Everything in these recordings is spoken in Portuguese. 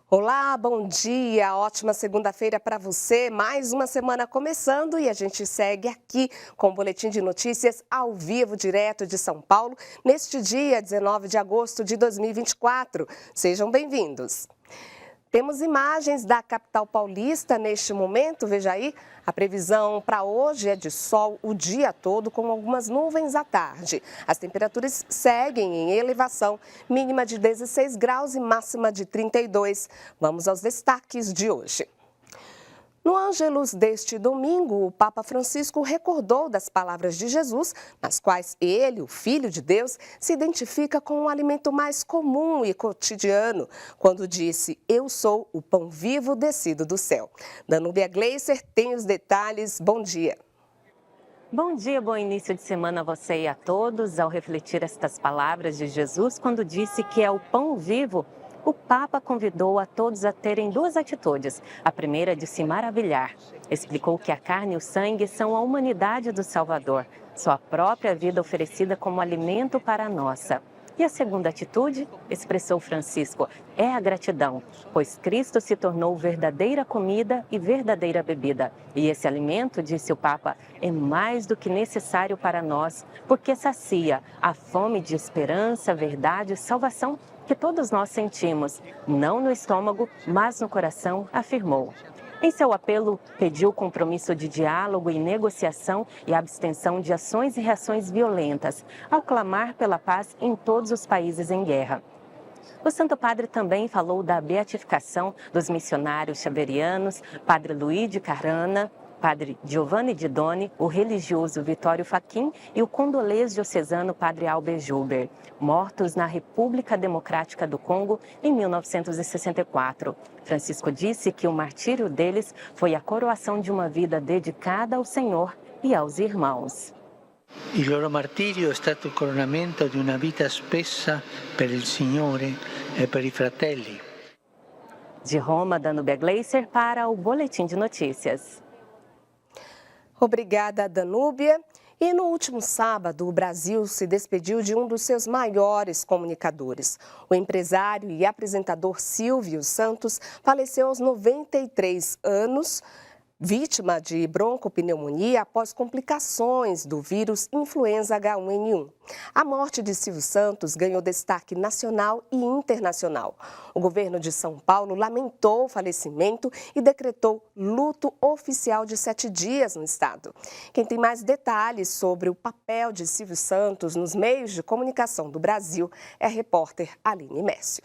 Olá, bom dia, ótima segunda-feira para você. Mais uma semana começando e a gente segue aqui com o Boletim de Notícias ao vivo, direto de São Paulo, neste dia 19 de agosto de 2024. Sejam bem-vindos. Temos imagens da capital paulista neste momento, veja aí. A previsão para hoje é de sol o dia todo, com algumas nuvens à tarde. As temperaturas seguem em elevação, mínima de 16 graus e máxima de 32. Vamos aos destaques de hoje. No Ângelus deste domingo, o Papa Francisco recordou das palavras de Jesus, nas quais ele, o Filho de Deus, se identifica com o alimento mais comum e cotidiano, quando disse: "Eu sou o pão vivo descido do céu". Danúbia Gleiser tem os detalhes. Bom dia. Bom dia, bom início de semana a você e a todos. Ao refletir estas palavras de Jesus, quando disse que é o pão vivo, o Papa convidou a todos a terem duas atitudes. A primeira é de se maravilhar. Explicou que a carne e o sangue são a humanidade do Salvador, sua própria vida oferecida como alimento para a nossa. E a segunda atitude, expressou Francisco, é a gratidão, pois Cristo se tornou verdadeira comida e verdadeira bebida. E esse alimento, disse o Papa, é mais do que necessário para nós, porque sacia a fome de esperança, verdade e salvação que todos nós sentimos, não no estômago, mas no coração, afirmou. Em seu apelo, pediu compromisso de diálogo e negociação e abstenção de ações e reações violentas, ao clamar pela paz em todos os países em guerra. O Santo Padre também falou da beatificação dos missionários xaverianos, Padre Luiz de Carrana, Padre Giovanni de Doni, o religioso Vitório Fachin e o condolês diocesano Padre Albert Juber, mortos na República Democrática do Congo em 1964. Francisco disse que o martírio deles foi a coroação de uma vida dedicada ao Senhor e aos irmãos. Il loro martirio è stato il coronamento di una vita spessa per il Signore e per i fratelli. De Roma, Danúbia Gleiser para o Boletim de Notícias. Obrigada, Danúbia. E no último sábado, o Brasil se despediu de um dos seus maiores comunicadores. O empresário e apresentador Silvio Santos faleceu aos 93 anos, vítima de broncopneumonia após complicações do vírus influenza H1N1. A morte de Silvio Santos ganhou destaque nacional e internacional. O governo de São Paulo lamentou o falecimento e decretou luto oficial de 7 dias no estado. Quem tem mais detalhes sobre o papel de Silvio Santos nos meios de comunicação do Brasil é a repórter Aline Mécio.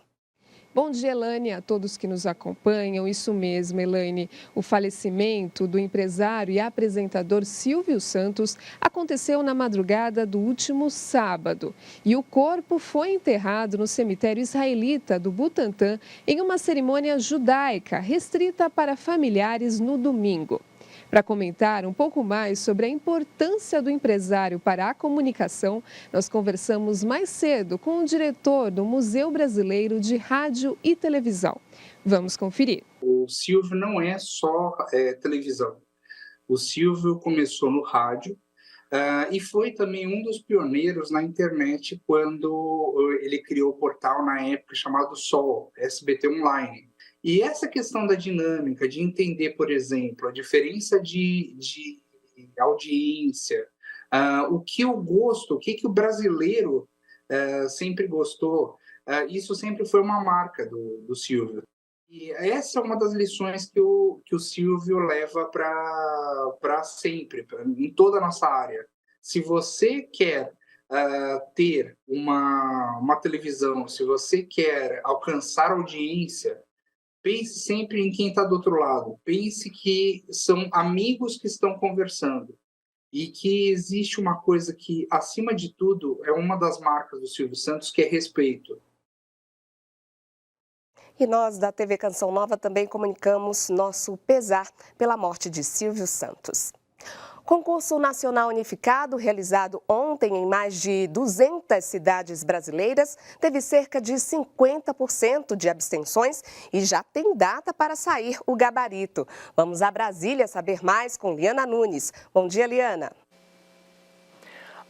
Bom dia, Elaine, a todos que nos acompanham. Isso mesmo, Elaine. O falecimento do empresário e apresentador Silvio Santos aconteceu na madrugada do último sábado. E o corpo foi enterrado no cemitério israelita do Butantã em uma cerimônia judaica restrita para familiares no domingo. Para comentar um pouco mais sobre a importância do empresário para a comunicação, nós conversamos mais cedo com o diretor do Museu Brasileiro de Rádio e Televisão. Vamos conferir. O Silvio não é só televisão. O Silvio começou no rádio e foi também um dos pioneiros na internet quando ele criou o portal na época chamado Sol, SBT Online. E essa questão da dinâmica, de entender, por exemplo, a diferença de audiência, o que eu gosto, o que o brasileiro sempre gostou, isso sempre foi uma marca do Silvio. E essa é uma das lições que o Silvio leva para sempre, em toda a nossa área. Se você quer ter uma televisão, se você quer alcançar audiência, pense sempre em quem está do outro lado. Pense que são amigos que estão conversando. E que existe uma coisa que, acima de tudo, é uma das marcas do Silvio Santos, que é respeito. E nós, da TV Canção Nova, também comunicamos nosso pesar pela morte de Silvio Santos. Concurso Nacional Unificado, realizado ontem em mais de 200 cidades brasileiras, teve cerca de 50% de abstenções e já tem data para sair o gabarito. Vamos a Brasília saber mais com Liana Nunes. Bom dia, Liana.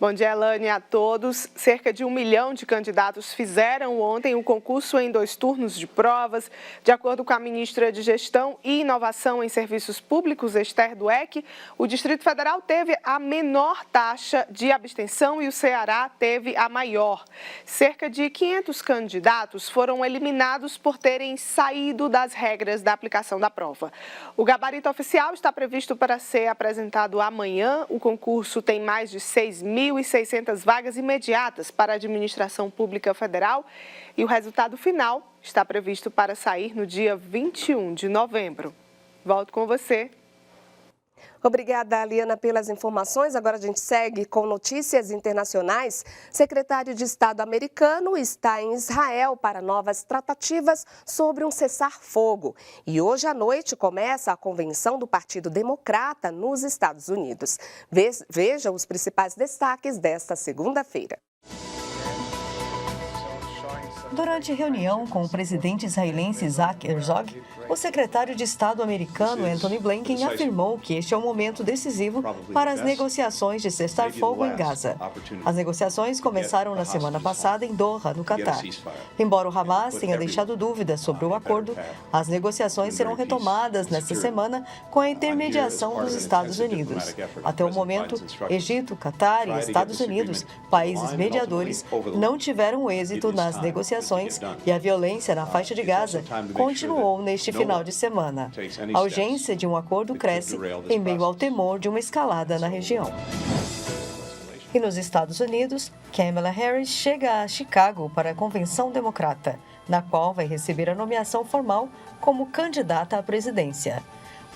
Bom dia, Elane, a todos. Cerca de 1 milhão de candidatos fizeram ontem o concurso em 2 turnos de provas. De acordo com a ministra de Gestão e Inovação em Serviços Públicos, Esther Dweck, o Distrito Federal teve a menor taxa de abstenção e o Ceará teve a maior. Cerca de 500 candidatos foram eliminados por terem saído das regras da aplicação da prova. O gabarito oficial está previsto para ser apresentado amanhã. O concurso tem mais de 6.600 vagas imediatas para a administração pública federal e o resultado final está previsto para sair no dia 21 de novembro. Volto com você. Obrigada, Liana, pelas informações. Agora a gente segue com notícias internacionais. Secretário de Estado americano está em Israel para novas tratativas sobre um cessar-fogo. E hoje à noite começa a convenção do Partido Democrata nos Estados Unidos. Veja os principais destaques desta segunda-feira. Durante reunião com o presidente israelense Isaac Herzog, o secretário de Estado americano Antony Blinken afirmou que este é um momento decisivo para as negociações de cessar-fogo em Gaza. As negociações começaram na semana passada em Doha, no Catar. Embora o Hamas tenha deixado dúvidas sobre o acordo, as negociações serão retomadas nesta semana com a intermediação dos Estados Unidos. Até o momento, Egito, Catar e Estados Unidos, países mediadores, não tiveram êxito nas negociações e a violência na faixa de Gaza continuou neste final de semana. A urgência de um acordo cresce em meio ao temor de uma escalada na região. E nos Estados Unidos, Kamala Harris chega a Chicago para a Convenção Democrata, na qual vai receber a nomeação formal como candidata à presidência.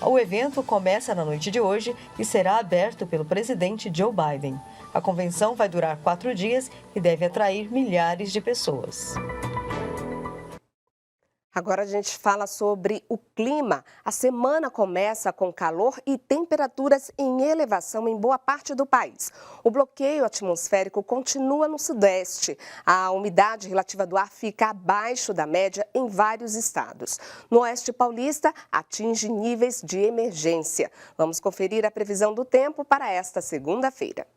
O evento começa na noite de hoje e será aberto pelo presidente Joe Biden. A convenção vai durar 4 dias e deve atrair milhares de pessoas. Agora a gente fala sobre o clima. A semana começa com calor e temperaturas em elevação em boa parte do país. O bloqueio atmosférico continua no sudeste. A umidade relativa do ar fica abaixo da média em vários estados. No oeste paulista, atinge níveis de emergência. Vamos conferir a previsão do tempo para esta segunda-feira.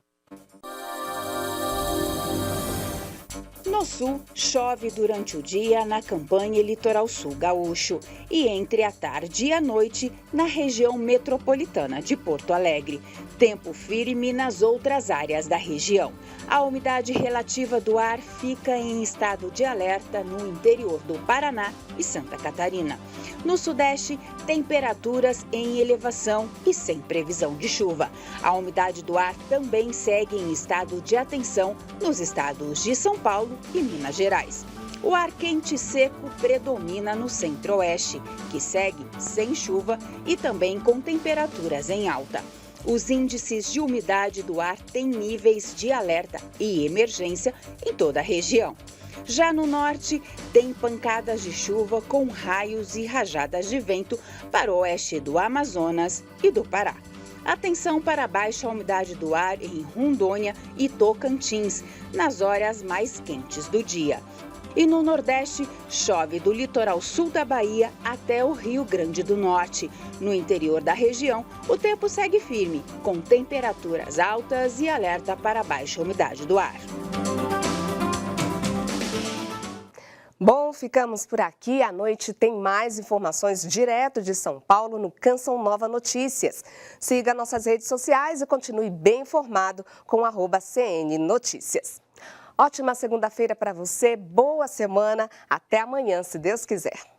No sul, chove durante o dia na campanha litoral sul gaúcho e entre a tarde e a noite na região metropolitana de Porto Alegre. Tempo firme nas outras áreas da região. A umidade relativa do ar fica em estado de alerta no interior do Paraná e Santa Catarina. No sudeste, temperaturas em elevação e sem previsão de chuva. A umidade do ar também segue em estado de atenção nos estados de São Paulo e Minas Gerais. O ar quente e seco predomina no centro-oeste, que segue sem chuva e também com temperaturas em alta. Os índices de umidade do ar têm níveis de alerta e emergência em toda a região. Já no norte, tem pancadas de chuva com raios e rajadas de vento para o oeste do Amazonas e do Pará. Atenção para a baixa umidade do ar em Rondônia e Tocantins, nas horas mais quentes do dia. E no Nordeste, chove do litoral sul da Bahia até o Rio Grande do Norte. No interior da região, o tempo segue firme, com temperaturas altas e alerta para baixa umidade do ar. Bom, ficamos por aqui. À noite tem mais informações direto de São Paulo no Canção Nova Notícias. Siga nossas redes sociais e continue bem informado com @CN Notícias. Ótima segunda-feira para você, boa semana, até amanhã, se Deus quiser.